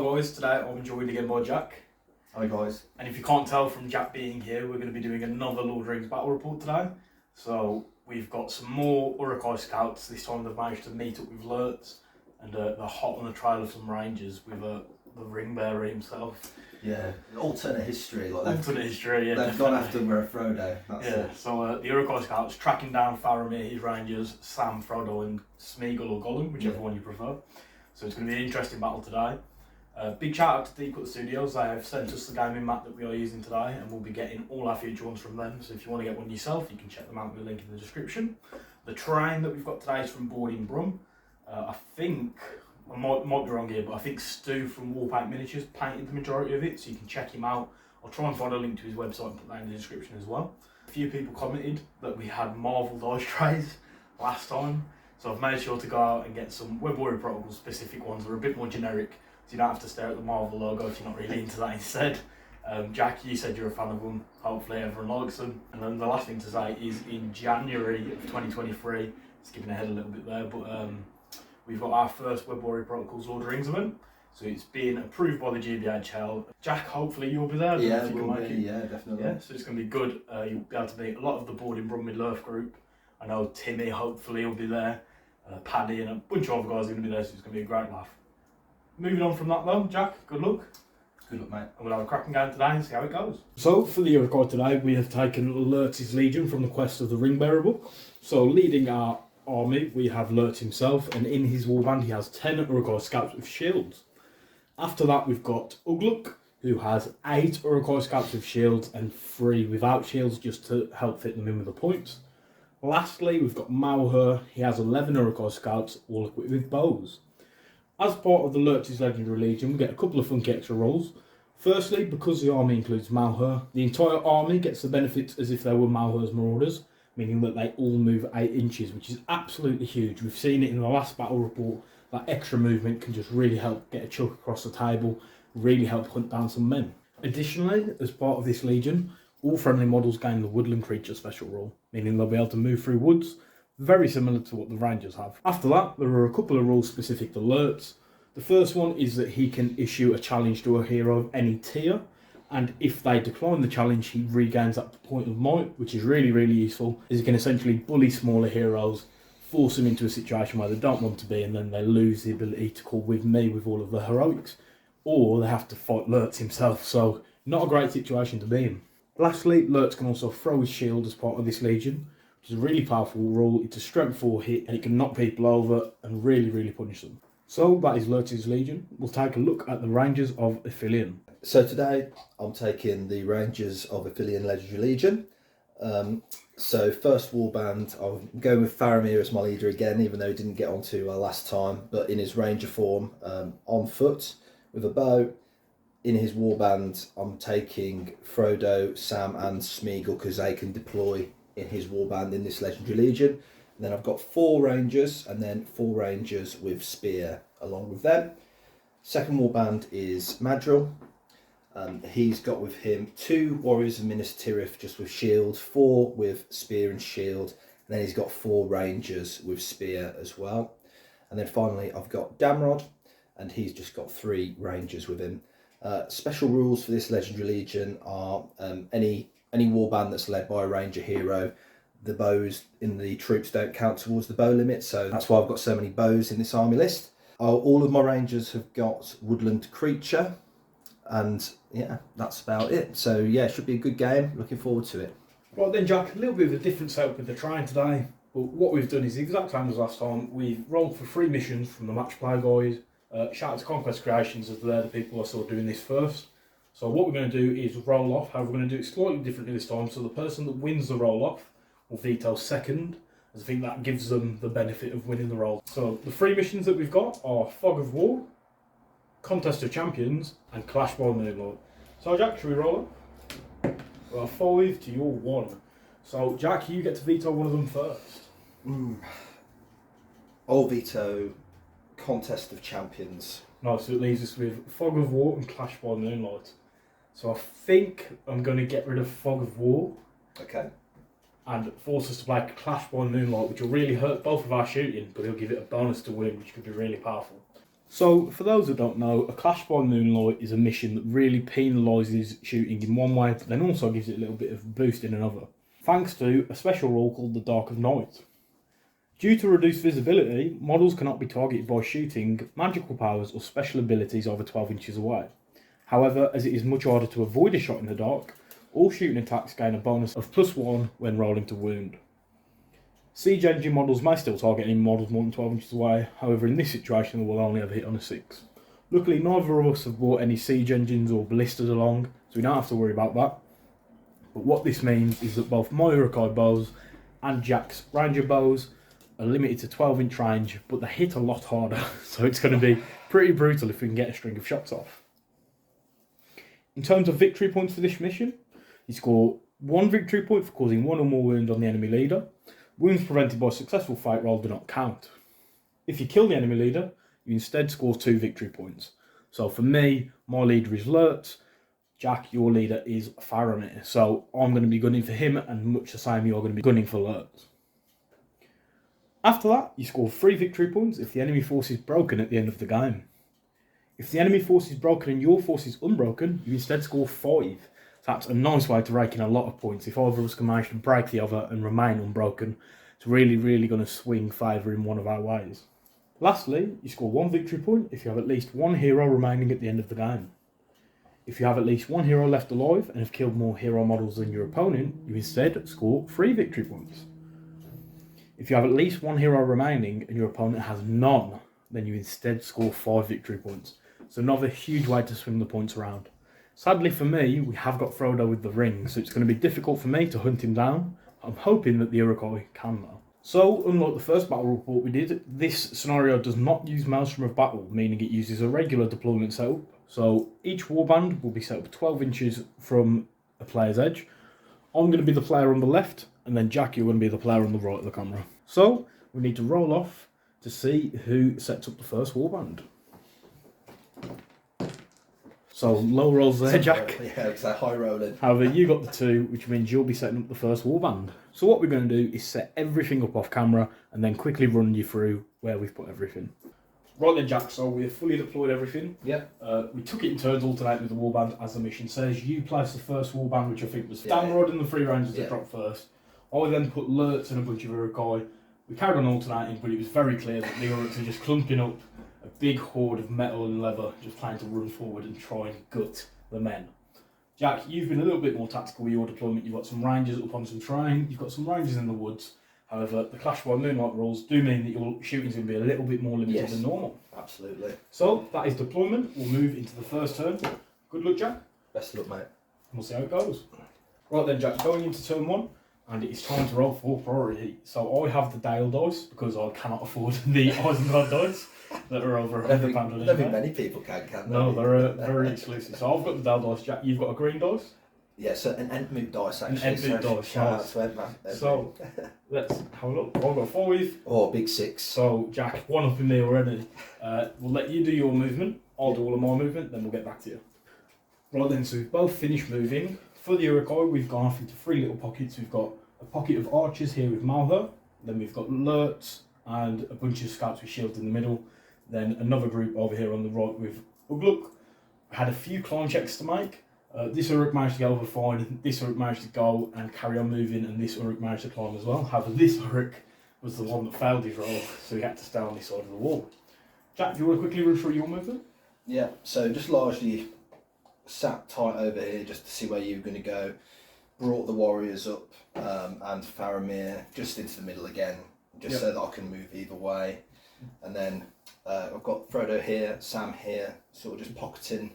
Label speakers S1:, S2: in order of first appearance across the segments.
S1: Hello guys, today I'm joined again by Jack.
S2: Hi guys.
S1: And if you can't tell from Jack being here, we're going to be doing another Lord of the Rings battle report today. So we've got some more Uruk Hai scouts. This time they've managed to meet up with Lurtz and they're hot on the trail of some rangers with the ring bearer himself.
S2: Yeah, alternate history.
S1: Alternate history, yeah.
S2: They've gone after Frodo. That's
S1: it. So the Uruk Hai scouts tracking down Faramir, his rangers, Sam, Frodo and Smeagol or Gollum, whichever one you prefer. So it's going to be an interesting battle today. Big shout out to Deep Cut Studios. They have sent us the gaming mat that we are using today and we'll be getting all our future ones from them. So if you want to get one yourself, you can check them out with the link in the description. The terrain that we've got today is from Boarding Brum. I think, I might be wrong here, but I think Stu from Warpaint Miniatures painted the majority of it, so you can check him out. I'll try and find a link to his website and put that in the description as well. A few people commented that we had Marvel dice trays last time, so I've made sure to go out and get some Web Warrior Protocol specific ones. They're a bit more generic, so you don't have to stare at the Marvel logo if you're not really into that instead. Jack, you said you're a fan of them. Hopefully everyone likes them. And then the last thing to say is in January of 2023, skipping ahead a little bit there, but we've got our first Web Warrior Protocols Lord of the Rings event. So it's been approved by the GBHL. Jack, hopefully you'll be there.
S2: Yeah, we'll be. Yeah, definitely.
S1: Yeah, so it's going to be good. You'll be able to meet a lot of the Boarding Brum Middle-earth group. I know Timmy hopefully will be there. Paddy and a bunch of other guys are going to be there, so it's going to be a great laugh. Moving on from that though, Jack, good luck.
S2: Good luck, mate.
S1: And we'll have a cracking game today and see how it goes. So for the Uruk Hai today, we have taken Lurtz's Legion from the Quest of the Ringbearer book. So leading our army, we have Lurtz himself, and in his warband he has 10 Uruk Hai scouts with shields. After that we've got Ugluk, who has 8 Uruk Hai scouts with shields and 3 without shields, just to help fit them in with the points. Lastly, we've got Malheur. He has 11 Uruk Hai scouts, all equipped with bows. As part of the Lurtz's Legendary Legion, we get a couple of funky extra rules. Firstly, because the army includes Malheur, the entire army gets the benefits as if they were Malheur's Marauders, meaning that they all move 8 inches, which is absolutely huge. We've seen it in the last battle report. That extra movement can just really help get a chuck across the table, really help hunt down some men. Additionally, as part of this legion, all friendly models gain the Woodland Creature special rule, meaning they'll be able to move through woods, very similar to what the Rangers have. After that, there are a couple of rules specific to Lurtz. The first one is that he can issue a challenge to a hero of any tier, and if they decline the challenge, he regains that point of might, which is really, really useful, as he can essentially bully smaller heroes, force them into a situation where they don't want to be, and then they lose the ability to call with me with all of the heroics, or they have to fight Lurtz himself, so not a great situation to be in. Lastly, Lurtz can also throw his shield as part of this legion, which is a really powerful rule. It's a strength 4 hit, and it can knock people over and really, really punish them. So that is Lurtz's Legion. We'll take a look at the Rangers of Ithilien.
S2: So today I'm taking the Rangers of Ithilien Legendary Legion. So first warband, I'm going with Faramir as my leader again, even though he didn't get onto last time, but in his ranger form, on foot with a bow. In his warband, I'm taking Frodo, Sam and Smeagol because they can deploy in his warband in this Legendary Legion. And then I've got 4 rangers and then 4 rangers with spear along with them. Second warband is Madril. He's got with him 2 warriors of Minas Tirith just with shield, 4 with spear and shield, and then he's got 4 rangers with spear as well. And then finally I've got Damrod, and he's just got 3 rangers with him. Special rules for this Legendary Legion are any warband that's led by a ranger hero, the bows in the troops don't count towards the bow limit, so that's why I've got so many bows in this army list. All of my rangers have got Woodland Creature, and yeah, that's about it. So yeah, it should be a good game. Looking forward to it.
S1: Right then, Jack, a little bit of a different setup with the terrain today, but what we've done is the exact same as last time. We've rolled for 3 missions from the match play guys. Shout out to Conquest Creations as they're the people I saw doing this first. So what we're going to do is roll off. However, we're going to do it slightly differently this time. So the person that wins the roll off will veto second, as I think that gives them the benefit of winning the roll. So the 3 missions that we've got are Fog of War, Contest of Champions, and Clash by Moonlight. So Jack, should we roll up? Well, 5 to your 1. So Jack, you get to veto one of them first.
S2: I'll veto Contest of Champions.
S1: No, so it leaves us with Fog of War and Clash by Moonlight. So I think I'm going to get rid of Fog of War.
S2: Okay.
S1: And force us to play Clash by Moonlight, which will really hurt both of our shooting, but he'll give it a bonus to win, which could be really powerful. So, for those that don't know, a Clash by Moonlight is a mission that really penalises shooting in one way, but then also gives it a little bit of a boost in another, thanks to a special rule called the Dark of Night. Due to reduced visibility, models cannot be targeted by shooting magical powers or special abilities over 12 inches away. However, as it is much harder to avoid a shot in the dark, all shooting attacks gain a bonus of +1 when rolling to wound. Siege engine models may still target any models more than 12 inches away, however in this situation they will only have a hit on a 6. Luckily neither of us have brought any siege engines or ballistas along, so we don't have to worry about that. But what this means is that both my Uruk Hai bows and Jack's ranger bows are limited to 12-inch range, but they hit a lot harder, so it's going to be pretty brutal if we can get a string of shots off. In terms of victory points for this mission, you score 1 victory point for causing 1 or more wounds on the enemy leader. Wounds prevented by successful fight roll do not count. If you kill the enemy leader, you instead score 2 victory points. So for me, my leader is Lurtz, Jack, your leader is Faramir. So I'm going to be gunning for him, and much the same you're going to be gunning for Lurtz. After that, you score 3 victory points if the enemy force is broken at the end of the game. If the enemy force is broken and your force is unbroken, you instead score 5. That's a nice way to rake in a lot of points. If either of us can manage to break the other and remain unbroken, it's really going to swing favour in one of our ways. Lastly, you score 1 victory point if you have at least 1 hero remaining at the end of the game. If you have at least 1 hero left alive and have killed more hero models than your opponent, you instead score 3 victory points. If you have at least 1 hero remaining and your opponent has none, then you instead score 5 victory points. So another huge way to swing the points around. Sadly for me, we have got Frodo with the ring, so it's going to be difficult for me to hunt him down. I'm hoping that the Uruk Hai can though. So, unlike the first battle report we did, this scenario does not use Maelstrom of Battle, meaning it uses a regular deployment setup. So, each warband will be set up 12 inches from a player's edge. I'm going to be the player on the left, and then Jack, you're going to be the player on the right of the camera. So, we need to roll off to see who sets up the first warband. So low rolls there, Jack.
S2: Yeah, it's a high rolling.
S1: However, you got the 2, which means you'll be setting up the first warband. So what we're going to do is set everything up off camera and then quickly run you through where we've put everything. Right then, Jack, so we've fully deployed everything.
S2: Yeah.
S1: We took it in turns alternating with the warband as the mission says. You placed the first warband, which I think was Damrod and the 3 rangers that dropped first. I then put Lurtz and a bunch of Uruk Hai. We carried on alternating, but it was very clear that the Uruks are just clumping up a big horde of metal and leather, just trying to run forward and try and gut the men. Jack, you've been a little bit more tactical with your deployment. You've got some rangers up on some terrain, you've got some rangers in the woods. However, the Clash by Moonlight rules do mean that your shooting's going to be a little bit more limited than normal.
S2: Absolutely.
S1: So, that is deployment. We'll move into the first turn. Good luck, Jack.
S2: Best of luck, mate.
S1: And we'll see how it goes. Right then, Jack, going into turn 1. And it's time to roll for priority. So I have the Dale dice because I cannot afford the Isengard dice that are over £100.
S2: I don't think many people can they?
S1: No, they're very exclusive. So I've got the Dale dice, Jack. You've got a green dice.
S2: Yeah, so an Entmoot dice actually.
S1: An Entmoot dice.
S2: Shout out to Entmoot.
S1: So let's have a look. I've got 5.
S2: Oh, big 6.
S1: So Jack, 1 up in me already. We'll let you do your movement. I'll do all of my movement. Then we'll get back to you. Right then, so we've both finished moving. For the Uruk Hai, we've gone off into 3 little pockets. We've got a pocket of archers here with Malher, then we've got Lurtz and a bunch of scouts with shields in the middle, then another group over here on the right with Ugluk. I had a few climb checks to make. This Uruk managed to get over fine, this Uruk managed to go and carry on moving, and this Uruk managed to climb as well. However, this Uruk was the one that failed his roll, so he had to stay on this side of the wall. Jack, do you want to quickly run through your movement?
S2: Yeah, so just largely sat tight over here just to see where you were going to go. Brought the warriors up and Faramir just into the middle again, just so that I can move either way. And then I've got Frodo here, Sam here, sort of just pocketing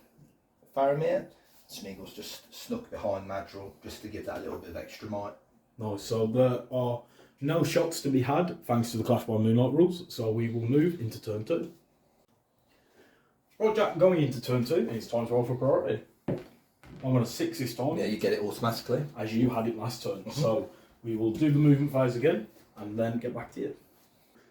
S2: Faramir. Smeagol's just snuck behind Madril just to give that little bit of extra might.
S1: Nice, so there are no shots to be had thanks to the Clash by Moonlight rules, so we will move into turn 2. Right, Jack, going into turn 2, it's time to roll for priority. I'm going to 6 this time.
S2: Yeah, you get it automatically.
S1: As you had it last turn. So we will do the movement phase again and then get back to you.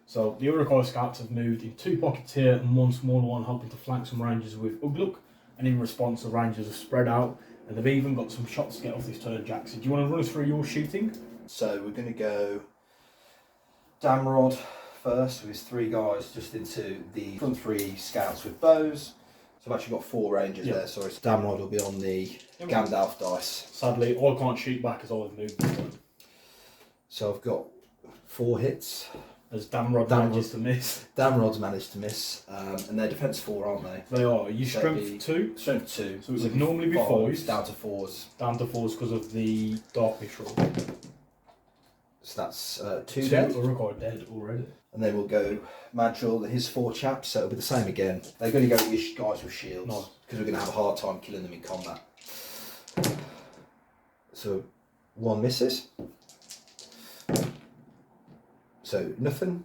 S1: So the Uruk Hai scouts have moved in 2 pockets here and 1 smaller one, hoping to flank some rangers with Ugluk. And in response, the rangers have spread out and they've even got some shots to get off this turn, Jack. So do you want to run us through your shooting?
S2: So we're going to go Damrod, first with his 3 guys just into the front 3 scouts with bows. So I've actually got 4 rangers there, sorry. So Damrod will be on the Gandalf dice.
S1: Sadly, I can't shoot back as I've moved this one.
S2: So I've got 4 hits.
S1: As Damrod manages to miss.
S2: Damrod's managed to miss, and they're defence 4, aren't they?
S1: They are. You
S2: So
S1: strength 2?
S2: Strength 2.
S1: So it would normally be 5s.
S2: Down to 4s.
S1: Down to 4s because of the darkness roll.
S2: So that's 2 dead.
S1: 2 Uruk Hai dead already.
S2: And then we'll go Madril, his 4 chaps, so it'll be the same again. They're going to go with guys with shields, because we're going to have a hard time killing them in combat. So 1 misses. So nothing.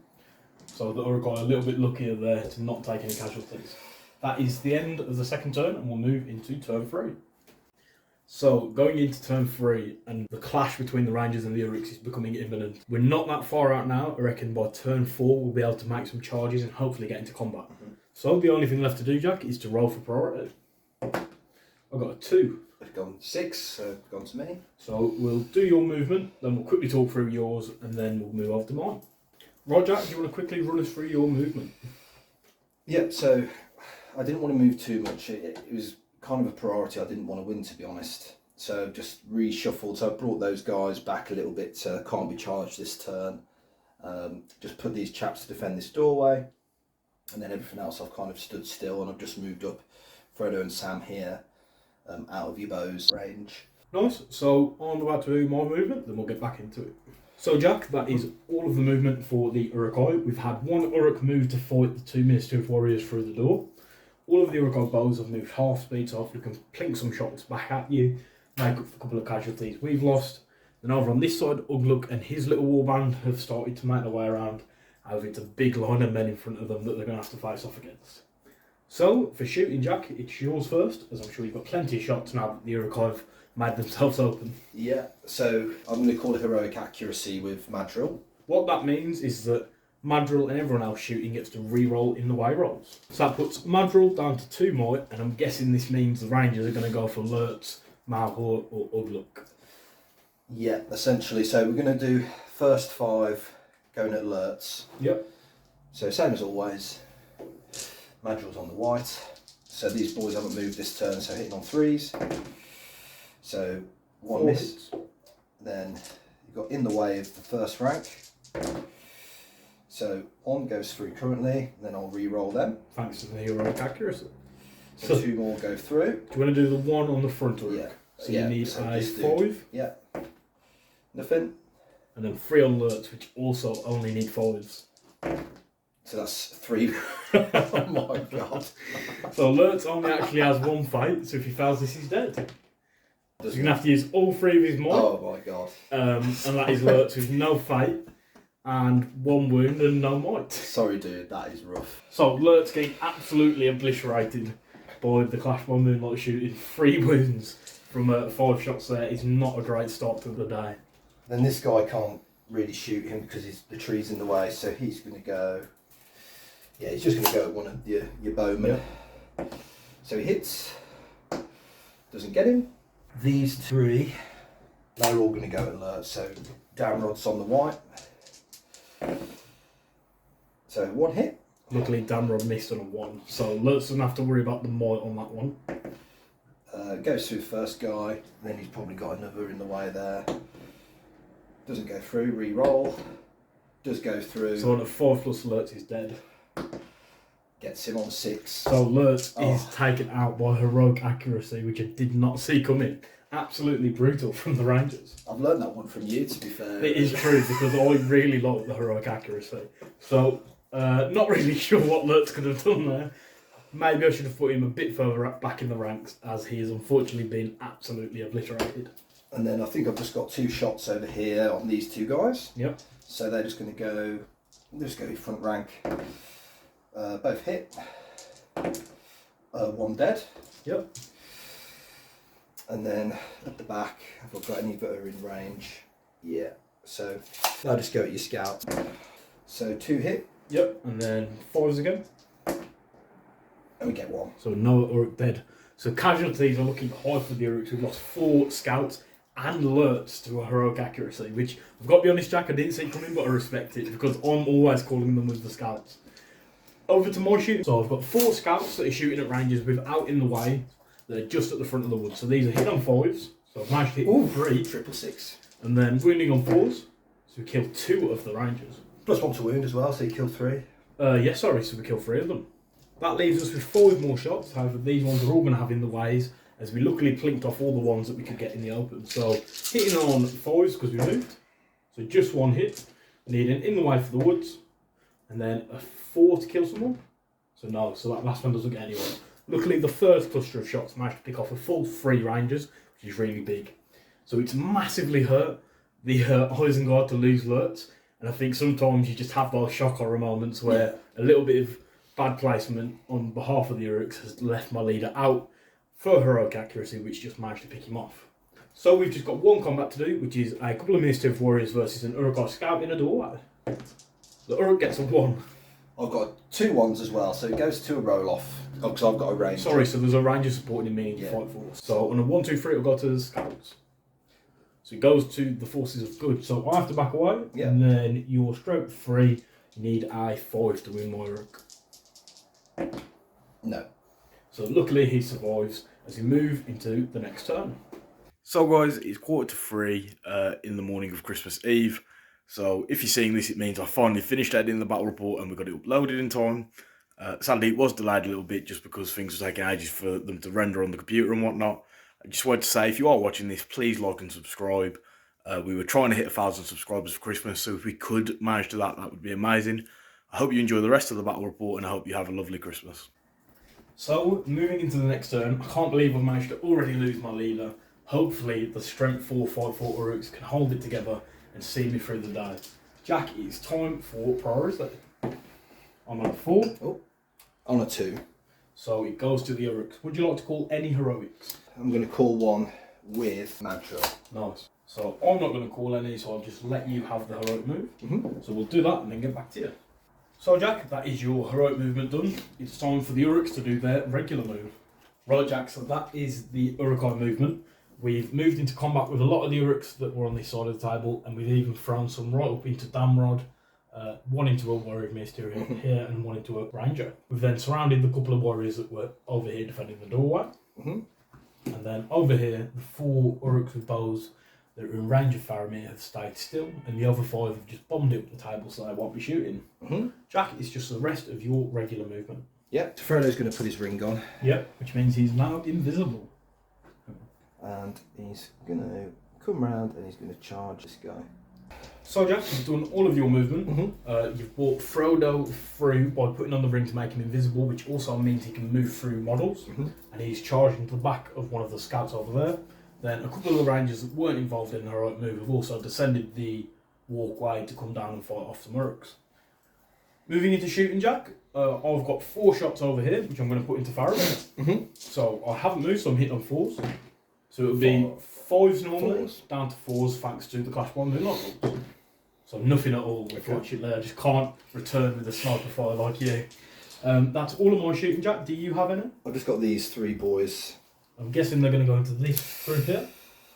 S1: So the Uruk Hai a little bit luckier there to not take any casualties. That is the end of the second turn, and we'll move into turn 3. So going into turn 3, and the clash between the Rangers and the Uruks is becoming imminent. We're not that far out now. I reckon by turn 4 we'll be able to make some charges and hopefully get into combat. So the only thing left to do, Jack, is to roll for priority. I've got a 2.
S2: I've gone 6, so gone to me.
S1: So we'll do your movement, then we'll quickly talk through yours, and then we'll move over to mine. Right, Jack, do you want to quickly run us through your movement?
S2: Yep, so I didn't want to move too much. It was kind of a priority. I didn't want to win, to be honest. So just reshuffled. So I brought those guys back a little bit. Can't be charged this turn. Just put these chaps to defend this doorway. And then everything else I've kind of stood still, and I've just moved up Frodo and Sam here out of your bow's range.
S1: Nice. So I'm about to do my movement, then we'll get back into it. So Jack, that is all of the movement for the Uruk Hai. We've had 1 Uruk move to fight the 2 Ministry of Warriors through the door. All of the Uruk Hai bows have moved half speed, so hopefully we can plink some shots back at you, make up for a couple of casualties we've lost. Then over on this side, Ugluk and his little warband have started to make their way around. However, it's a big line of men in front of them that they're going to have to face off against. So, for shooting, Jack, it's yours first, as I'm sure you've got plenty of shots now that the Uruk Hai have made themselves open.
S2: Yeah, so I'm going to call it heroic accuracy with Madril.
S1: What that means is that Madril and everyone else shooting gets to re-roll in the way rolls. So that puts Madril down to 2 might, and I'm guessing this means the Rangers are going to go for Lurtz, Malhor or Ugluk.
S2: Yeah, essentially. So we're going to do first 5 going at Lurtz.
S1: Yep.
S2: So same as always, Madril's on the white. So these boys haven't moved this turn, so hitting on 3s. So 1 miss. Then you've got in the way of the first rank. So 1 goes through currently, and then I'll re-roll them.
S1: Thanks to the heroic accuracy.
S2: So 2 more go through.
S1: Do you want to do the 1 on the front Uruk?
S2: Yeah.
S1: So you need a 5.
S2: Yeah. Nothing.
S1: And then 3 on Lurtz, which also only need 5s.
S2: So that's 3. Oh my god.
S1: So Lurtz only actually has 1 fight, so if he fails this, he's dead. So you're going to have to use all 3 of his might.
S2: Oh my god.
S1: And that is Lurtz with no fight and 1 wound and no might.
S2: Sorry dude, that is rough.
S1: So Lurtz getting absolutely obliterated by the Clash by Moonlight shooting. 3 wounds from 5 shots there is not a great start to the day.
S2: Then this guy can't really shoot him because the tree's in the way, so he's going to go... Yeah, he's just going to go at one of your bowmen. Yeah. So he hits, doesn't get him. These 3, they're all going to go at Lurtz, so Damrod's on the white. So 1 hit.
S1: Luckily Damrod missed on a 1, so Lurtz doesn't have to worry about the might on that one.
S2: Goes through the first guy, then he's probably got another in the way there. Doesn't go through, re-roll. Does go through.
S1: So on a 5 plus Lurtz is dead.
S2: Gets him on 6.
S1: So Lurtz is taken out by heroic accuracy, which I did not see coming. Absolutely brutal from the Rangers.
S2: I've learned that one from you, to be fair.
S1: It is true, because I really like the heroic accuracy. So, not really sure what Lurtz could have done there. Maybe I should have put him a bit further back in the ranks, as he has unfortunately been absolutely obliterated.
S2: And then I think I've just got 2 shots over here on these 2 guys.
S1: Yep.
S2: So they're just going to go, front rank. Both hit. 1 dead.
S1: Yep.
S2: And then at the back, have I got any that are in range? Yeah. So I'll just go at your scout. So 2 hit.
S1: Yep. And then 5s again.
S2: And we get 1.
S1: So no Uruk dead. So casualties are looking high for the Uruks. We've lost 4 scouts and Lurtz to a heroic accuracy, which I've got to be honest, Jack, I didn't see it coming, but I respect it because I'm always calling them with the scouts. Over to my shooting. So I've got 4 scouts that are shooting at ranges without in the way. They're just at the front of the wood. So these are hit on 5s. So I've managed to hit 3.
S2: 666.
S1: And then wounding on 4s. So we killed 2 of the rangers.
S2: +1 to wound as well, so you killed 3.
S1: Yeah, sorry, so we killed 3 of them. That leaves us with 5 more shots. However, these ones are all going to have in the ways, as we luckily plinked off all the ones that we could get in the open. So hitting on 5s because we moved. So just 1 hit. Needing in the way for the woods. And then a 4 to kill someone. So no, so that last one doesn't get anyone. Luckily, the first cluster of shots managed to pick off a full 3 rangers, which is really big. So it's massively hurt the Isengard to lose Lurtz. And I think sometimes you just have those shock horror moments where a little bit of bad placement on behalf of the Uruks has left my leader out for heroic accuracy, which just managed to pick him off. So we've just got 1 combat to do, which is a couple of Minister Warriors versus an Uruk Hai scout in a doorway. The Uruk gets a 1.
S2: I've got 2 1s as well, so it goes to a roll off. Oh, because I've got a range.
S1: Sorry, so there's a ranger supporting me to fight for. So on a 1, 2, 3, it'll go to the scouts. So it goes to the forces of good. So I have to back away, and then your stroke 3, you need a 5 to win my Uruk.
S2: No.
S1: So luckily he survives as we move into the next turn. So guys, it's 2:45 in the morning of Christmas Eve. So if you're seeing this, it means I finally finished editing the battle report and we got it uploaded in time. Sadly, it was delayed a little bit just because things were taking ages for them to render on the computer and whatnot. I just wanted to say, if you are watching this, please like and subscribe. We were trying to hit 1,000 subscribers for Christmas, so if we could manage to that would be amazing. I hope you enjoy the rest of the battle report and I hope you have a lovely Christmas. So, moving into the next turn, I can't believe I've managed to already lose my leader. Hopefully, the Strength 4 5-4 Uruks can hold it together and see me through the day. Jack, it's time for priority. I'm on a 4.
S2: Oh, on a 2.
S1: So it goes to the Uruks. Would you like to call any heroics?
S2: I'm going to call one with mantra.
S1: Nice. So I'm not going to call any, so I'll just let you have the heroic move. So we'll do that and then get back to you. So Jack, that is your heroic movement done. It's time for the Uruks to do their regular move. Right Jack, so that is the Uruk Hai movement. We've moved into combat with a lot of the Uruks that were on this side of the table, and we've even thrown some right up into Damrod, one into a warrior of Mystery here and one into a ranger. We've then surrounded the couple of warriors that were over here defending the doorway. And then over here, the 4 Uruks with bows that are in range of Faramir have stayed still, and the other 5 have just bombed it up the table so they won't be shooting. Jack, it's just the rest of your regular movement.
S2: Yep, Frodo's going to put his ring on.
S1: Yep, which means he's now invisible.
S2: And he's going to come round and he's going to charge this guy.
S1: So Jack, you've done all of your movement. You've brought Frodo through by putting on the ring to make him invisible, which also means he can move through models. And he's charged into the back of one of the scouts over there. Then a couple of the rangers that weren't involved in the heroic move have also descended the walkway to come down and fight off some Uruks. Moving into shooting, Jack, I've got 4 shots over here, which I'm going to put into Faramir. So I haven't moved, so I'm hitting on 4s. So it'll be 5s normally, down to 4s thanks to the Clash Bomb moonlight rules. So nothing at all, unfortunately. I just can't return with a sniper fire like you. That's all of my shooting, Jack. Do you have any?
S2: I've just got these 3 boys.
S1: I'm guessing they're going to go into this group here?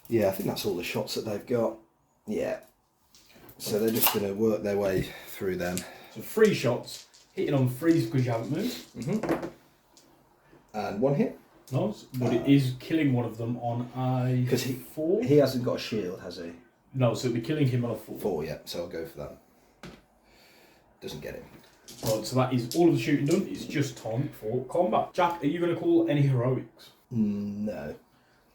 S2: Yeah, I think that's all the shots that they've got. Yeah. So they're just going to work their way through them.
S1: So 3 shots, hitting on 3s because you haven't moved.
S2: And 1 hit.
S1: Nice, but it is killing one of them on a 4.
S2: He hasn't got a shield, has he?
S1: No, so it'll be killing him on a 4.
S2: 4, yeah, so I'll go for that. Doesn't get him.
S1: Right, so that is all of the shooting done. It's just time for combat. Jack, are you going to call any heroics?
S2: No.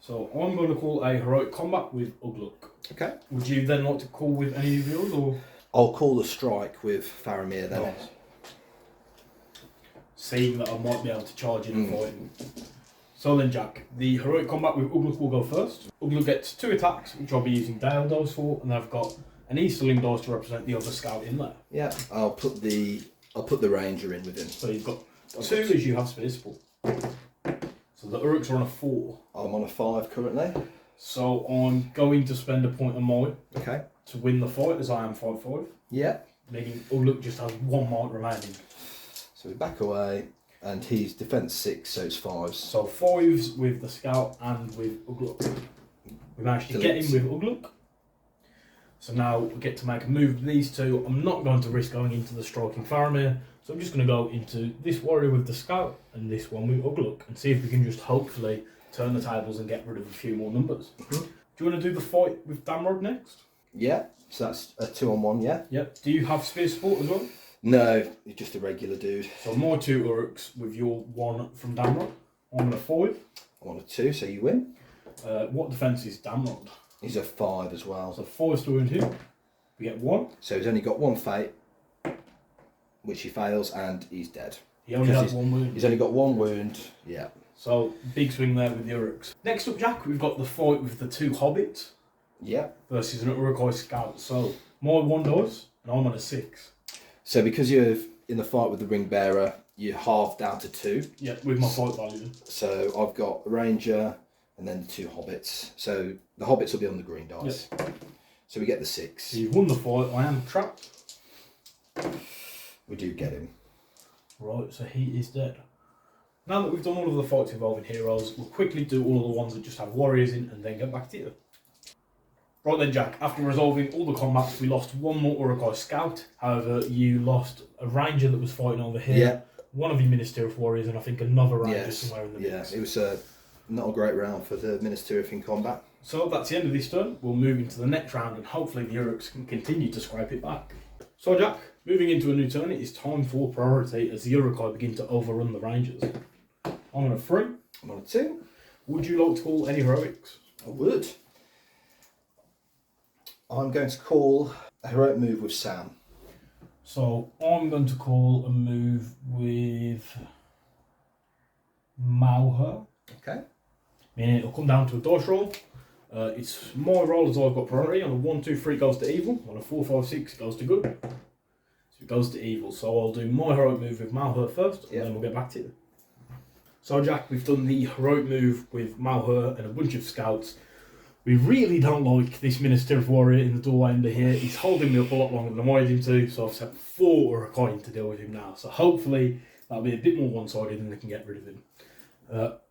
S1: So I'm going to call a heroic combat with Ugluk.
S2: Okay.
S1: Would you then like to call with any of yours, or?
S2: I'll call the strike with Faramir then.
S1: Nice. Seeing that I might be able to charge in and fight him. So then Jack, the heroic combat with Ugluk will go first. Ugluk gets 2 attacks, which I'll be using Dale dice for, and I've got an Easterling dice to represent the other scout in there.
S2: Yeah, I'll put the ranger in with him.
S1: So you've got 2 as you have space for. So the Uruks are on a 4.
S2: I'm on a 5 currently.
S1: So I'm going to spend a point of might to win the fight, as I am 5-5.
S2: Yeah.
S1: Meaning Ugluk just has 1 might remaining.
S2: So we back away, and he's defense 6, so it's 5s.
S1: So 5s with the scout and with Ugluk. We managed to get him with Ugluk. So now we get to make a move with these two. I'm not going to risk going into the striking Faramir, so I'm just going to go into this warrior with the scout and this one with Ugluk and see if we can just hopefully turn the tables and get rid of a few more numbers. Do you want to do the fight with Damrod next?
S2: Yeah, so that's a 2-on-1, yeah?
S1: Yep. Do you have spear support as well?
S2: No, you're just a regular dude.
S1: So my 2 Uruks with your 1 from Damrod. I'm going to 5.
S2: I want a 2, so you win.
S1: What defence is Damrod?
S2: He's a 5 as well.
S1: So 5 to wound him. We get 1.
S2: So he's only got 1 fate, which he fails, and he's dead.
S1: He only has 1 wound.
S2: He's only got 1 wound, yeah.
S1: So big swing there with the Uruks. Next up, Jack, we've got the fight with the 2 hobbits.
S2: Yeah.
S1: Versus an Uruk Hai scout. So my 1 dice, and I'm on a 6.
S2: So because you're in the fight with the ring bearer, you're half down to 2.
S1: Yeah, with my fight value.
S2: So I've got a ranger and then the 2 hobbits. So the hobbits will be on the green dice. Yep. So we get the 6.
S1: So you've won the fight. I am trapped.
S2: We do get him.
S1: Right, so he is dead. Now that we've done all of the fights involving heroes, we'll quickly do all of the ones that just have warriors in and then get back to you. Right then, Jack, after resolving all the combats, we lost 1 more Uruk Hai scout. However, you lost a ranger that was fighting over here, 1 of your Minister of Warriors, and I think another ranger somewhere in the mix.
S2: Yeah, it was not a great round for the Minister in combat.
S1: So that's the end of this turn. We'll move into the next round, and hopefully the Uruks can continue to scrape it back. So, Jack, moving into a new turn, it is time for priority as the Uruk Hai begin to overrun the rangers. I'm on a 3.
S2: I'm on a 2.
S1: Would you like to call any heroics?
S2: I would. I'm going to call a heroic move with Sam.
S1: So I'm going to call a move with Mauher.
S2: Okay.
S1: Meaning it'll come down to a dice roll. It's my roll as I've got priority. On a 1, 2, 3 it goes to evil. On a 4, 5, 6 it goes to good. So it goes to evil. So I'll do my heroic move with Mauher first, and then we'll get back to you. So Jack, we've done the heroic move with Mauher and a bunch of scouts. We really don't like this Minister of Warrior in the doorway under here. He's holding me up a lot longer than I wanted him to, so I've set 4 Uruk Hai to deal with him now. So hopefully that'll be a bit more one-sided and they can get rid of him.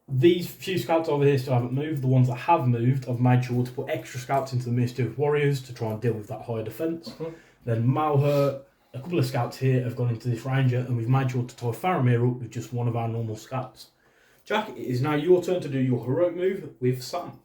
S1: These few scouts over here still haven't moved. The ones that have moved, I've made sure to put extra scouts into the Minister of Warriors to try and deal with that higher defence. Then Mauher, a couple of scouts here have gone into this ranger, and we've made sure to tie Faramir up with just 1 of our normal scouts. Jack, it is now your turn to do your heroic move with Sam.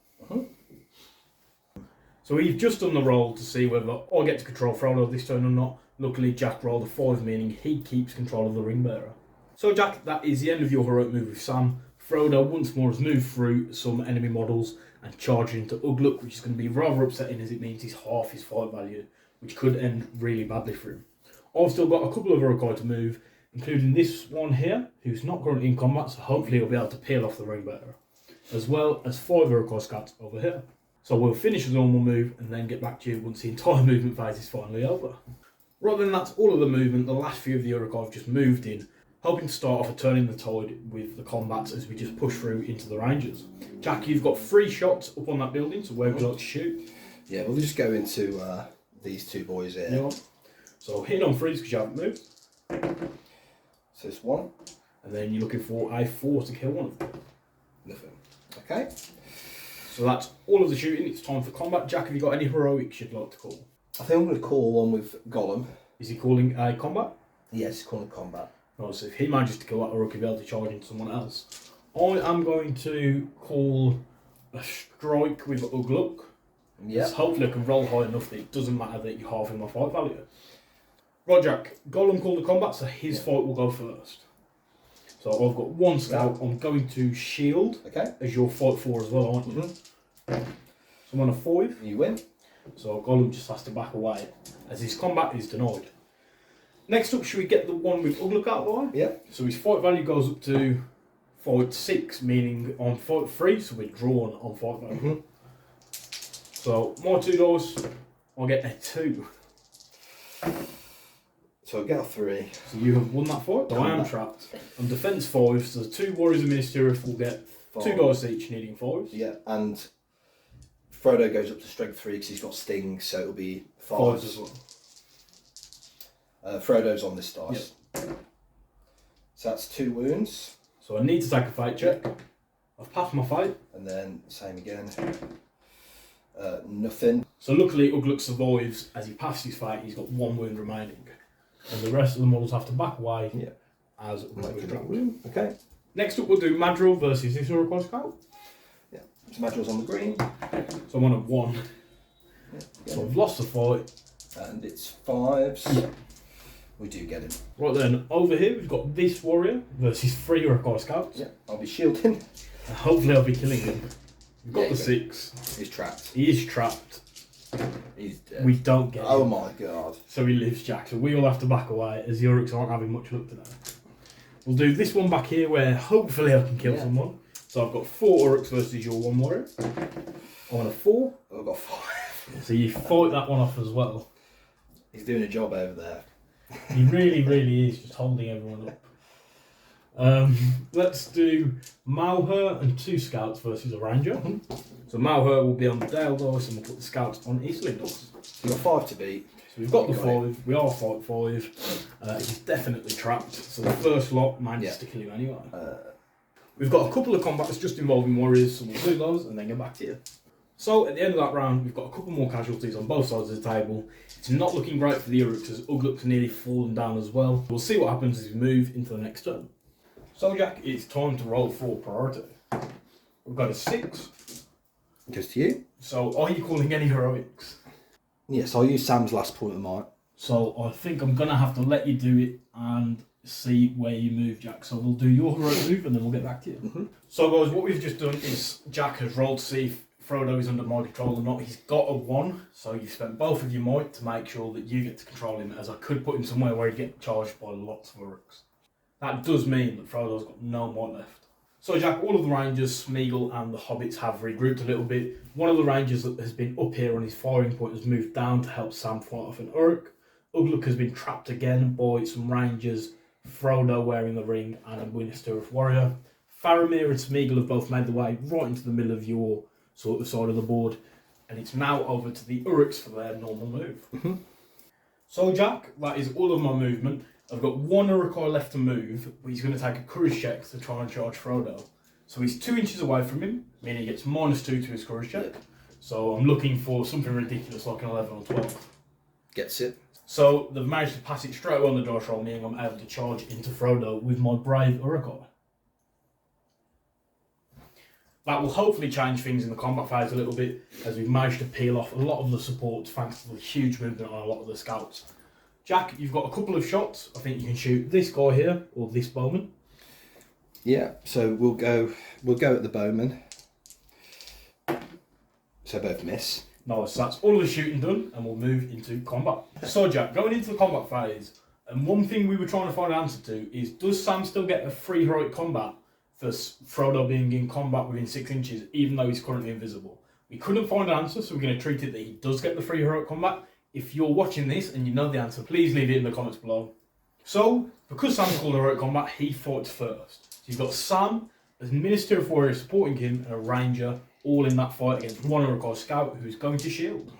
S1: So we've just done the roll to see whether I get to control Frodo this turn or not. Luckily, Jack rolled a 5, meaning he keeps control of the ring bearer. So Jack, that is the end of your heroic move with Sam. Frodo once more has moved through some enemy models and charged into Ugluk, which is going to be rather upsetting as it means he's half his fight value, which could end really badly for him. I've still got a couple of Uruk Hai to move, including this one here, who's not currently in combat, so hopefully he'll be able to peel off the ring bearer, as well as 5 Uruk Hai scouts over here. So we'll finish the normal move and then get back to you once the entire movement phase is finally over. Right then, that's all of the movement. The last few of the Uruk Hai have just moved in, hoping to start off a turning the tide with the combats as we just push through into the Rangers. Jack, you've got 3 shots up on that building, so where would you like to shoot?
S2: Yeah, we'll just go into these 2 boys here.
S1: Yeah. So hit on 3s because you haven't moved.
S2: So it's 1.
S1: And then you're looking for a 4 to kill one of them.
S2: Nothing. Okay.
S1: So that's all of the shooting. It's time for combat. Jack, have you got any heroics you'd like to call?
S2: I think I'm going to call one with Gollum.
S1: Is he calling a combat?
S2: Yes, calling combat.
S1: No, so if he manages to kill that Uruk, he'll be able to charge into someone else. I am going to call a strike with Ugluk.
S2: Yeah.
S1: Hopefully I can roll high enough that it doesn't matter that you're halving my fight value. Right, Jack. Gollum called the combat, so his fight will go first. So I've got 1 scout. I'm going to shield as your fight 4 as well, aren't you? So I'm on a 5.
S2: You win.
S1: So Gollum just has to back away as his combat is denied. Next up, should we get the one with Ugluk out of the way?
S2: Yeah.
S1: So his fight value goes up to fight 6, meaning on fight 3, so we're drawn on fight value. So my 2 dice, I'll get a 2.
S2: So I get a 3.
S1: So you have won that fight. So I am trapped. On defence 5, so the 2 warriors of Ministerial will get 2 dice each, needing 5s.
S2: Yeah, and Frodo goes up to strength 3 because he's got sting, so it'll be 5s
S1: as well.
S2: Frodo's on this dice. Yep. So that's 2 wounds.
S1: So I need to take a fight check. I've passed my fight.
S2: And then same again. Nothing.
S1: So luckily Ugluk survives. As he passes his fight, he's got 1 wound remaining. And the rest of the models have to back away as
S2: room. Okay.
S1: Next up we'll do Madril versus this Uruk Hai scout.
S2: Yeah, so Madril's on the green.
S1: So I'm on a 1.
S2: Yeah,
S1: so I've lost the fight.
S2: And it's 5s. We do get him.
S1: Right then, over here we've got this warrior versus 3 Uruk Hai scouts.
S2: Yeah, I'll be shielding.
S1: And hopefully I'll be killing him. We've got the 6.
S2: He's trapped.
S1: He is trapped.
S2: He's dead.
S1: We don't get him.
S2: Oh my god.
S1: So he lives, Jack. So we all have to back away as the Uruks aren't having much luck today. We'll do this one back here where hopefully I can kill someone. So I've got 4 Uruks versus your 1 warrior. I'm on a 4.
S2: I've got 5.
S1: So you fight that one off as well.
S2: He's doing a job over there.
S1: He really, really is just holding everyone up. Let's do Malher and 2 scouts versus a ranger. So Malher will be on the Dale dice and we'll put the scouts on Ithilien dice.
S2: You've got 5 to beat.
S1: So we've got the 5, we are fight 5. He's definitely trapped, so the first lot manages to kill him anyway. We've got a couple of combats just involving warriors, so we'll do those and then get back to you. So at the end of that round, we've got a couple more casualties on both sides of the table. It's not looking great for the Uruks as Ugluk's nearly fallen down as well. We'll see what happens as we move into the next turn. So Jack, it's time to roll for priority. We've got a 6.
S2: Goes to you.
S1: So are you calling any heroics?
S2: Yes, I'll use Sam's last point of might.
S1: So I think I'm going to have to let you do it and see where you move, Jack. So we'll do your heroic move and then we'll get back to you. So guys, what we've just done is Jack has rolled to see if Frodo is under my control or not. He's got a 1, so you've spent both of your might to make sure that you get to control him, as I could put him somewhere where he'd get charged by lots of Uruks. That does mean that Frodo's got no might left. So Jack, all of the Rangers, Smeagol and the Hobbits have regrouped a little bit. One of the Rangers that has been up here on his firing point has moved down to help Sam fight off an Uruk. Ugluk has been trapped again by some Rangers, Frodo wearing the ring and a Minister of Warrior. Faramir and Smeagol have both made the way right into the middle of your sort of side of the board, and it's now over to the Uruks for their normal move. So Jack, that is all of my movement. I've got 1 Uruk Hai left to move, but he's going to take a courage check to try and charge Frodo. So he's 2 inches away from him, meaning he gets -2 to his courage check. So I'm looking for something ridiculous like an 11 or 12.
S2: Gets it.
S1: So they've managed to pass it straight away on the dice roll, meaning I'm able to charge into Frodo with my brave Uruk Hai. That will hopefully change things in the combat phase a little bit, as we've managed to peel off a lot of the supports thanks to the huge movement on a lot of the scouts. Jack, you've got a couple of shots. I think you can shoot this guy here, or this bowman.
S2: Yeah, so we'll go at the bowman. So both miss.
S1: Nice, so that's all of the shooting done, and we'll move into combat. So Jack, going into the combat phase, and one thing we were trying to find an answer to is, does Sam still get a free heroic combat for Frodo being in combat within 6 inches, even though he's currently invisible? We couldn't find an answer, so we're going to treat it that he does get the free heroic combat. If you're watching this and you know the answer, please leave it in the comments below. So, because Sam's called heroic combat, he fights first. So you've got Sam as Minister of Warrior supporting him and a Ranger all in that fight against 1 Uruk Hai scout who's going to shield.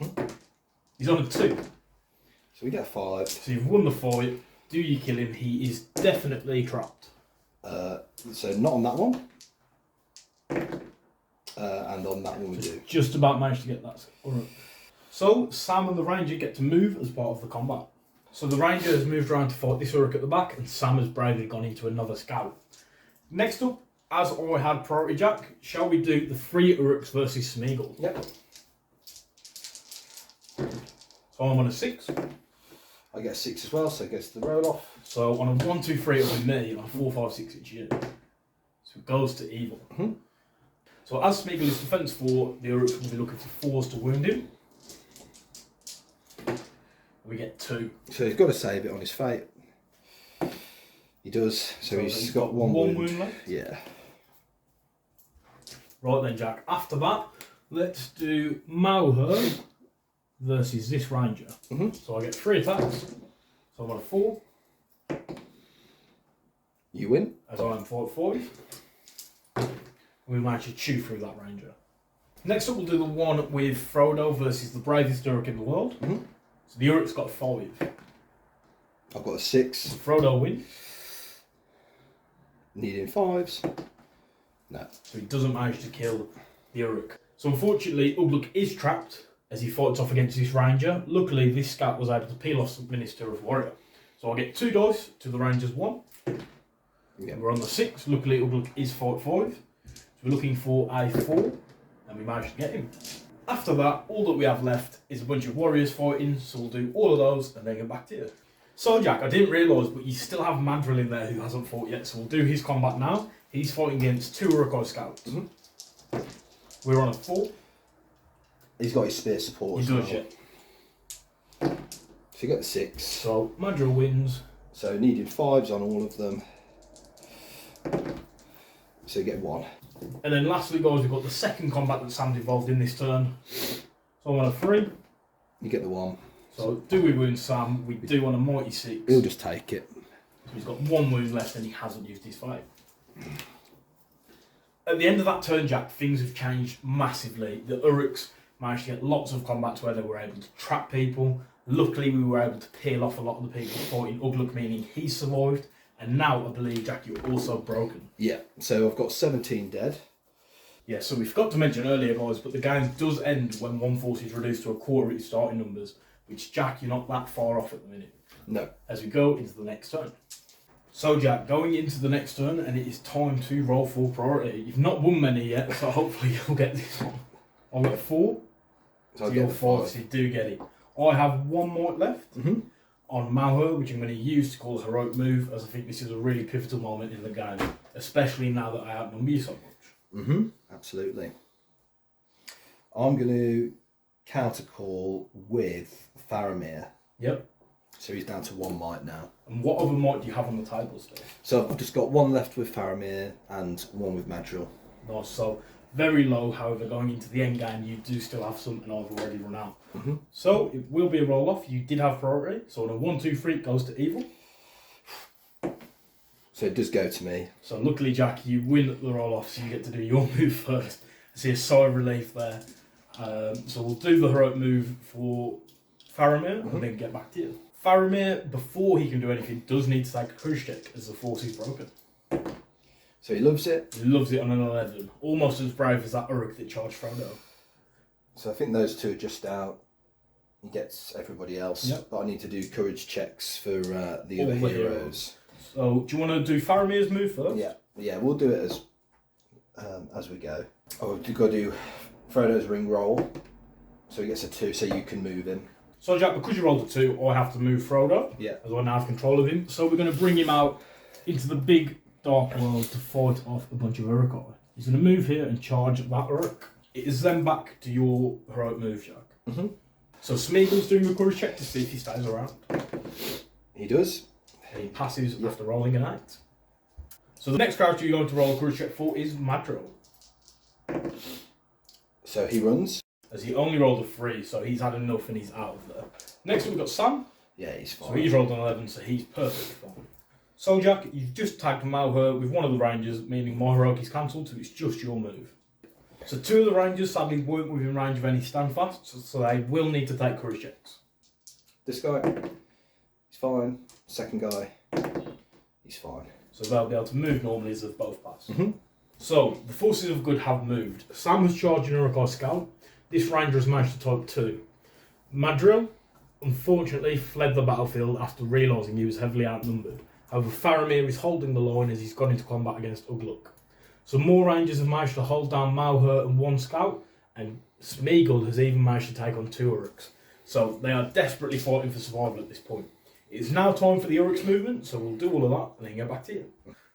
S1: He's on a 2.
S2: So we get a 5.
S1: So you've won the fight. Do you kill him? He is definitely trapped.
S2: So not on that one. And on that one we do.
S1: Just about managed to get that. So Sam and the Ranger get to move as part of the combat. So the Ranger has moved around to fight this Uruk at the back, and Sam has bravely gone into another scout. Next up, as I had priority, Jack, shall we do the 3 Uruks versus Smeagol?
S2: Yep.
S1: So I'm on a 6.
S2: I get a 6 as well, so it goes to the roll off.
S1: So on a 1, 2, 3 it'll be me, and on a 4, 5, 6 it's you. So it goes to evil. So as Smeagol is defence 4, the Uruks will be looking for 4s to wound him. We get 2.
S2: So he's got to save it on his fate. He does. So he's got one wound
S1: left.
S2: Yeah.
S1: Right then, Jack. After that, let's do Malher versus this Ranger. So I get 3 attacks. So I'm on a 4.
S2: You win.
S1: As I am 5. We managed to chew through that Ranger. Next up, we'll do the one with Frodo versus the bravest Uruk in the world. So the Uruk's got 5.
S2: I've got a 6.
S1: Frodo wins.
S2: Needing 5s. No.
S1: So he doesn't manage to kill the Uruk. So unfortunately, Ugluk is trapped as he fights off against this ranger. Luckily, this scout was able to peel off the Minister of Warrior. So I get 2 dice to the ranger's 1.
S2: Yeah.
S1: We're on the 6. Luckily, Ugluk is fight 5. So we're looking for a 4, and we managed to get him. After that, all that we have left is a bunch of warriors fighting, so we'll do all of those and then get back to you. So Jack, I didn't realise, but you still have Madril in there who hasn't fought yet, so we'll do his combat now. He's fighting against 2 Uruk Hai scouts. Mm-hmm. We're on a 4.
S2: He's got his spear support.
S1: He does, yeah.
S2: So you got the 6.
S1: So Madril wins.
S2: So needed 5s on all of them. So you get 1.
S1: And then lastly, guys, we've got the second combat that Sam's involved in this turn. So I'm on a 3.
S2: You get the 1.
S1: So do we wound Sam? We do on a mighty 6.
S2: He'll just take it.
S1: So he's got 1 wound left and he hasn't used his fight. At the end of that turn, Jack, things have changed massively. The Uruks managed to get lots of combats where they were able to trap people. Luckily, we were able to peel off a lot of the people fighting Ugluk, meaning he survived. And now, I believe, Jack, you're also broken.
S2: Yeah, so I've got 17 dead.
S1: Yeah, so we forgot to mention earlier, guys, but the game does end when one force is reduced to a quarter of its starting numbers, which, Jack, you're not that far off at the minute.
S2: No.
S1: As we go into the next turn. So, Jack, going into the next turn, and it is time to roll for priority. You've not won many yet, so hopefully you'll get this one. I'll get 4.
S2: So
S1: you're 5, so you do get it. I have 1 might left.
S2: Mm-hmm.
S1: On Malheur, which I'm going to use to call a heroic move, as I think this is a really pivotal moment in the game, especially now that I outnumber you so much.
S2: Mm-hmm. Absolutely. I'm going to counter call with Faramir.
S1: Yep.
S2: So he's down to 1 might now.
S1: And what other might do you have on the table still?
S2: So I've just got 1 left with Faramir and 1 with Madril.
S1: Nice. So very low, however, going into the end game, you do still have some, and I've already run out.
S2: Mm-hmm.
S1: So it will be a roll off. You did have priority, so on a 1-2-3 it goes to evil.
S2: So it does go to me.
S1: So luckily, Jack, you win at the roll off, so you get to do your move first. I see a sigh of relief there. So we'll do the heroic move for Faramir, and then get back to you. Faramir, before he can do anything, does need to take a courage check as the force is broken.
S2: So he loves it.
S1: He loves it on an 11. Almost as brave as that Uruk that charged Frodo.
S2: So I think those 2 are just out. He gets everybody else.
S1: Yep.
S2: But I need to do courage checks for the
S1: All
S2: other
S1: the
S2: heroes.
S1: So do you want to do Faramir's move first?
S2: Yeah, we'll do it as we go. Oh, we've got to do Frodo's ring roll. So he gets a 2, so you can move him.
S1: So Jack, because you rolled a 2, I have to move Frodo.
S2: Yeah.
S1: As I now have control of him. So we're going to bring him out into the big dark world to fight off a bunch of Uruk Hai. He's going to move here and charge that Uruk. It is then back to your heroic move, Jack.
S2: Mm-hmm.
S1: So Smeagol's doing a courage check to see if he stays around.
S2: He does.
S1: And he passes after rolling an 8. So the next character you're going to roll a courage check for is Madril.
S2: So he runs.
S1: As he only rolled a 3, so he's had enough and he's out of there. Next we've got Sam.
S2: Yeah, he's fine.
S1: So he's rolled an 11, so he's perfectly fine. So Jack, you've just tagged Malheur with one of the rangers, meaning my heroic is cancelled, so it's just your move. So 2 of the rangers sadly weren't within range of any standfasts, so they will need to take courage checks.
S2: This guy, he's fine. Second guy, he's fine.
S1: So they'll be able to move normally as they've both passed.
S2: Mm-hmm.
S1: So the forces of good have moved. Sam has charged an Uruk Hai scout. This ranger has managed to type 2. Madril, unfortunately, fled the battlefield after realising he was heavily outnumbered. However, Faramir is holding the line as he's gone into combat against Ugluk. So more rangers have managed to hold down Malheur and 1 scout, and Smeagol has even managed to take on 2 Uruks. So they are desperately fighting for survival at this point. It is now time for the Uruks movement, so we'll do all of that and then get back to you.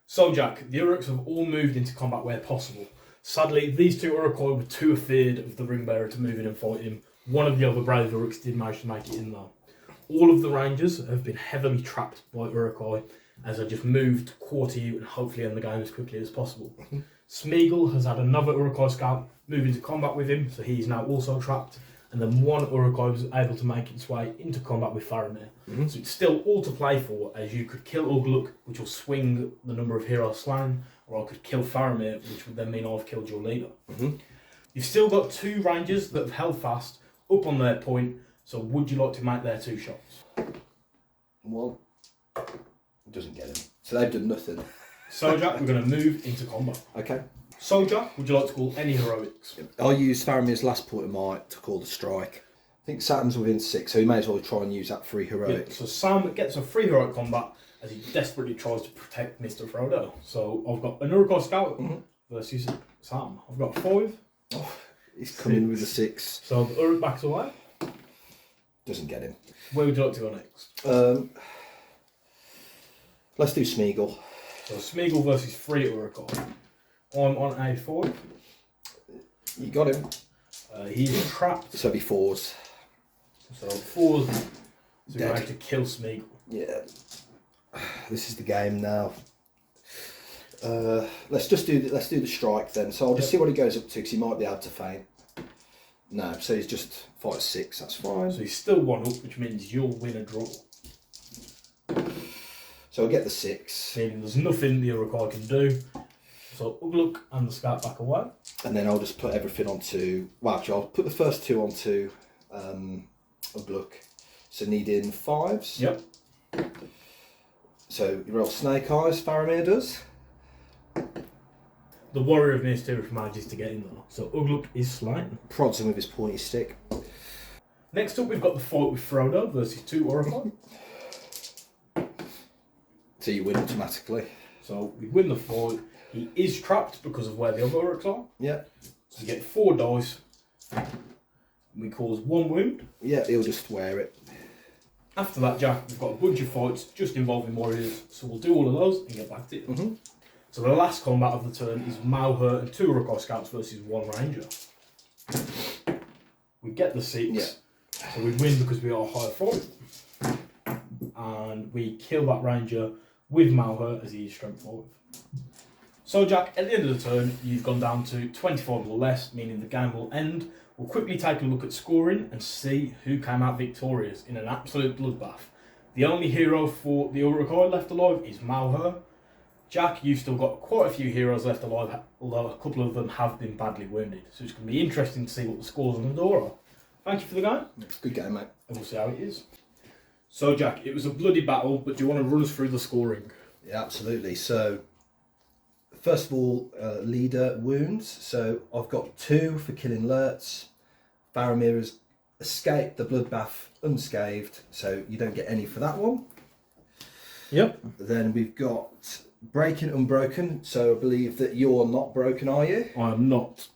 S1: So Jack, the Uruks have all moved into combat where possible. Sadly, these 2 Uruk Hai were too afeard of the ring bearer to move in and fight him. One of the other brave Uruks did manage to make it in though. All of the rangers have been heavily trapped by Uruk Hai as I just moved to quarter you and hopefully end the game as quickly as possible. Smeagol has had another Uruk Hai scout move into combat with him, so he's now also trapped. And then 1 Uruk Hai was able to make its way into combat with Faramir.
S2: Mm-hmm.
S1: So it's still all to play for, as you could kill Ugluk, which will swing the number of heroes slain, or I could kill Faramir, which would then mean I've killed your leader.
S2: Mm-hmm.
S1: You've still got 2 rangers that have held fast up on their point, so would you like to make their 2 shots?
S2: Well, it doesn't get him. So they've done nothing.
S1: So Jack, we're going to move into combat.
S2: Okay.
S1: Soldier, would you like to call any heroics?
S2: I'll use Faramir's last point of might to call the strike. I think Saturn's within 6, so he may as well try and use that 3 heroic.
S1: Yeah, so Sam gets a 3 heroic combat as he desperately tries to protect Mr. Frodo. So I've got an Uruk Hai Scout versus Sam. I've got 5.
S2: Oh, he's coming with a 6.
S1: So the Uruk backs away.
S2: Doesn't get him.
S1: Where would you like to go next?
S2: Let's do Smeagol.
S1: So Smeagol versus 3 Uruk Hai. I'm on a 5.
S2: You got him.
S1: He's trapped.
S2: So it'll be 4s.
S1: So 4s. So we managed to kill Smeagol.
S2: Yeah. This is the game now. Let's do the strike then. So I'll just see what he goes up to because he might be able to feint. No, so he's just 5-6. That's fine.
S1: So he's still 1 up, which means you'll win a draw.
S2: So I'll get the 6.
S1: Meaning there's nothing the Uruk Hai can do. So Ugluk and the Scout back away.
S2: And then I'll just put everything onto. Well, actually, I'll put the first 2 onto Ugluk. So needing 5s.
S1: Yep.
S2: So you roll Snake Eyes. Faramir does.
S1: The Warrior of Minas Tirith manages to get in there. So Ugluk is slain.
S2: Prods him with his pointy stick.
S1: Next up, we've got the fight with Frodo versus 2 Uruk Hai.
S2: So you win automatically.
S1: So we win the fight. He is trapped because of where the other Uruks are.
S2: Yeah.
S1: So you get 4 dice. We cause 1 wound.
S2: Yeah, he'll just wear it.
S1: After that, Jack, we've got a bunch of fights just involving warriors. So we'll do all of those and get back to it. So the last combat of the turn is Malher and 2 Uruk Hai Scouts versus 1 Ranger. We get the 6.
S2: Yeah.
S1: So we win because we are higher fight. And we kill that Ranger with Malher as he is strength 5. So Jack, at the end of the turn, you've gone down to 25 or less, meaning the game will end. We'll quickly take a look at scoring and see who came out victorious in an absolute bloodbath. The only hero for the Uruk Hai left alive is Malher. Jack, you've still got quite a few heroes left alive, although a couple of them have been badly wounded. So it's going to be interesting to see what the scores on the door are. Thank you for the game.
S2: Good game, mate.
S1: And we'll see how it is. So Jack, it was a bloody battle, but do you want to run us through the scoring?
S2: Yeah, absolutely. So, first of all, leader wounds. So I've got 2 for killing Lurtz. Faramir has escaped the bloodbath unscathed, so you don't get any for that one.
S1: Yep.
S2: Then we've got breaking unbroken. So I believe that you're not broken, are you?
S1: I am not.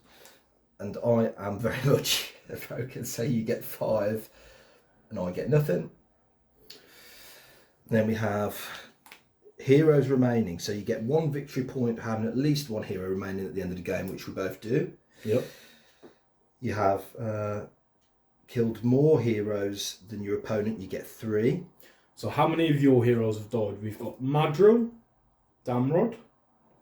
S2: And I am very much broken, so you get 5 and I get nothing. Then we have heroes remaining, so you get 1 victory point for having at least 1 hero remaining at the end of the game, which we both do.
S1: Yep.
S2: You have killed more heroes than your opponent, you get 3.
S1: So how many of your heroes have died? We've got Madril, Damrod.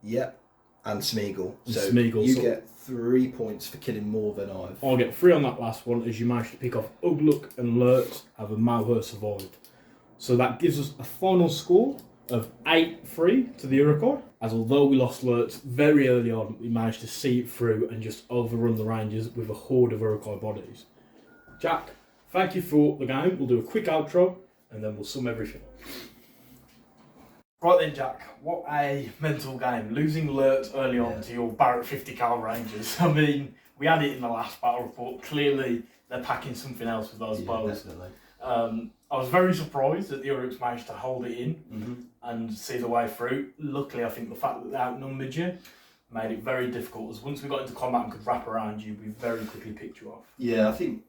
S2: Yep. And Smeagol.
S1: And
S2: so
S1: Smeagol,
S2: you get 3 points for killing more than I've.
S1: I'll get 3 on that last one as you managed to pick off Ugluk and Lurtz, have a Malher survived. So that gives us a final score of 8-3 to the Uruk Hai, as although we lost Lurtz very early on, we managed to see it through and just overrun the Rangers with a horde of Uruk Hai bodies. Jack, thank you for the game. We'll do a quick outro and then we'll sum everything up. Right then, Jack, what a mental game. Losing Lurtz early on to your Barrett 50 cal Rangers. I mean, we had it in the last battle report. Clearly, they're packing something else with those bows.
S2: Definitely.
S1: I was very surprised that the Uruks managed to hold it in and see the way through. Luckily, I think the fact that they outnumbered you made it very difficult, as once we got into combat and could wrap around you, we very quickly picked you off.
S2: Yeah, I think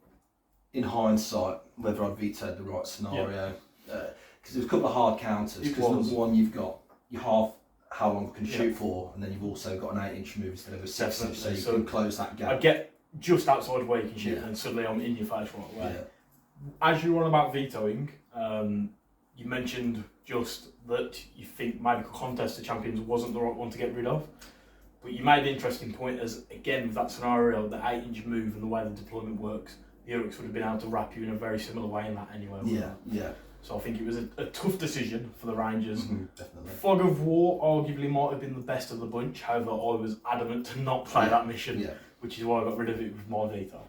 S2: in hindsight, whether I'd vetoed the right scenario, because there's a couple of hard counters. Because number one, you've got your half how long you can shoot for, and then you've also got an 8-inch move instead of a 6-inch, so you can close that gap.
S1: I get just outside of where you can shoot, and suddenly I'm in your face right away. As you were on about vetoing, you mentioned just that you think maybe Contest of Champions wasn't the right one to get rid of. But you made an interesting point as, again, with that scenario, the 8-inch move and the way the deployment works, the Uruks would have been able to wrap you in a very similar way in that anyway.
S2: Yeah.
S1: So I think it was a tough decision for the Rangers.
S2: Definitely.
S1: Fog of War arguably might have been the best of the bunch, however I was adamant to not play that mission, which is why I got rid of it with my veto.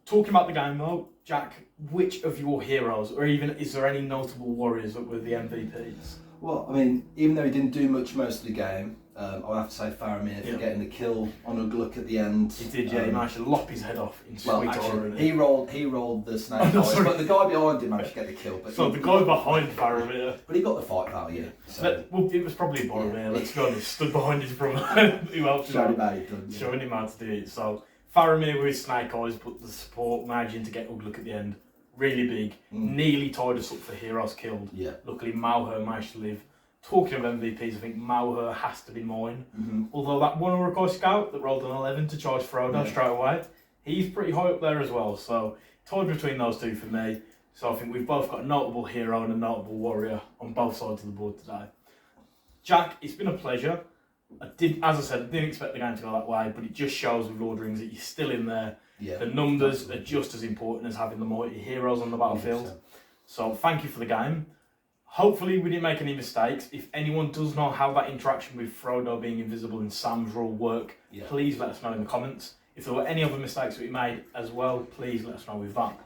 S1: Talking about the game though, Jack, which of your heroes, or even is there any notable warriors that were the MVPs?
S2: Well, I mean, even though he didn't do much most of the game, I'll have to say Faramir for getting the kill on Ugluk at the end.
S1: He did, yeah. He managed to lop his head off in sweet irony.
S2: He rolled the snake eyes, but the guy behind him managed to get the kill. But
S1: the guy behind Faramir.
S2: But he got the fight value. So.
S1: Well, it was probably Boromir, let's be honest. Stood behind his brother who helped him out, showing him how to do it. So Faramir with his snake eyes, but the support managing to get Ugluk at the end. Really big. Nearly tied us up for heroes killed. Yeah. Luckily, Malher managed to live. Talking of MVPs, I think Malher has to be mine. Although that one Uruk Hai scout that rolled an 11 to charge Frodo straight away, he's pretty high up there as well. So tied between those two for me. So I think we've both got a notable hero and a notable warrior on both sides of the board today. Jack, it's been a pleasure. As I said, I didn't expect the game to go that way, but it just shows with Lord of the Rings that you're still in there. Yeah, the numbers are just as important as having the mighty heroes on the battlefield. So thank you for the game. Hopefully we didn't make any mistakes. If anyone does know how that interaction with Frodo being invisible in Sam's rule work, please let us know in the comments. If there were any other mistakes that we made as well, please let us know with that.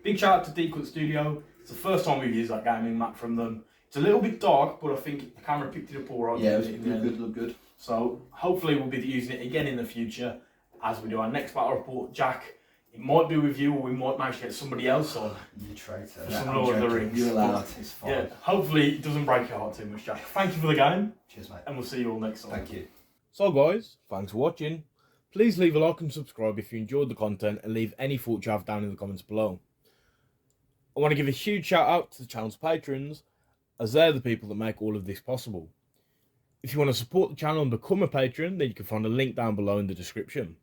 S1: Big shout out to Dequant Studio. It's the first time we've used that gaming map from them. It's a little bit dark, but I think the camera picked it up all right.
S2: Yeah, it looked good.
S1: So hopefully we'll be using it again in the future as we do our next battle report. Jack, it might be with you, or we might manage to get somebody else on.
S2: You traitor.
S1: For some Lord of the Rings.
S2: You're allowed, it's fine.
S1: Yeah, hopefully it doesn't break your heart too much, Jack. Thank you for the game.
S2: Cheers, mate.
S1: And we'll see you all next time.
S2: Thank you.
S1: So guys, thanks for watching. Please leave a like and subscribe if you enjoyed the content, and leave any thoughts you have down in the comments below. I want to give a huge shout out to the channel's patrons, as they're the people that make all of this possible. If you want to support the channel and become a patron, then you can find a link down below in the description.